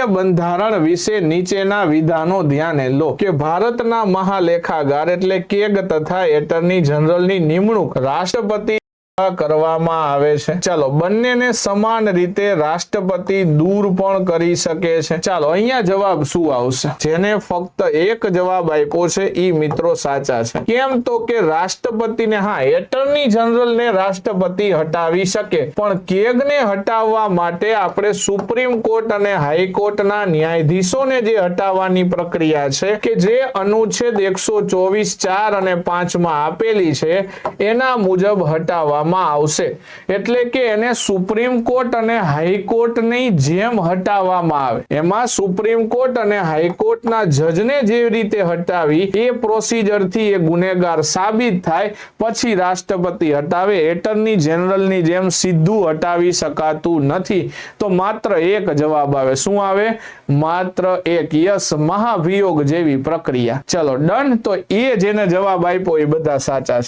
બંધારણ વિશે નીચેના વિધાનો ધ્યાને લો કે ભારતના મહાલેખાગાર એટલે કેગ તથા એટર્ની જનરલની નિમણૂક રાષ્ટ્રપતિ કરવામાં આવે છે। ચાલો બંનેને સમાન રીતે રાષ્ટ્રપતિ દૂર પણ કરી શકે છે। ચાલો અહીંયા જવાબ શું આવશે? જેને ફક્ત એક જવાબ આપ્યો છે ઈ મિત્રો સાચા છે। કેમ તો કે રાષ્ટ્રપતિને હા એટર્ની જનરલને રાષ્ટ્રપતિ હટાવી શકે પણ કેગને હટાવવા માટે આપણે સુપ્રીમ કોર્ટ અને હાઈકોર્ટના ન્યાયાધીશોને જે હટાવવાની પ્રક્રિયા છે કે જે અનુચ્છેદ 124(4) અને 5 માં આપેલી છે એના મુજબ હટાવવા આવશે। એટલે કે એને સુપ્રીમ કોર્ટ અને હાઈકોર્ટની જેમ હટાવવામાં આવે। એમાં સુપ્રીમ કોર્ટ અને હાઈકોર્ટના જજને જે રીતે હટાવી એ પ્રોસીજરથી એ ગુનેગાર સાબિત થાય પછી રાષ્ટ્રપતિ હટાવે। એટર્ની જનરલની જેમ સીધું હટાવી શકાતું નથી। તો માત્ર એક જવાબ આવે। શું આવે? માત્ર એક। યસ, મહાભિયોગ જેવી પ્રક્રિયા। ચલો ડન। તો એ જેને જવાબ આપ્યો એ બધા સાચા છે।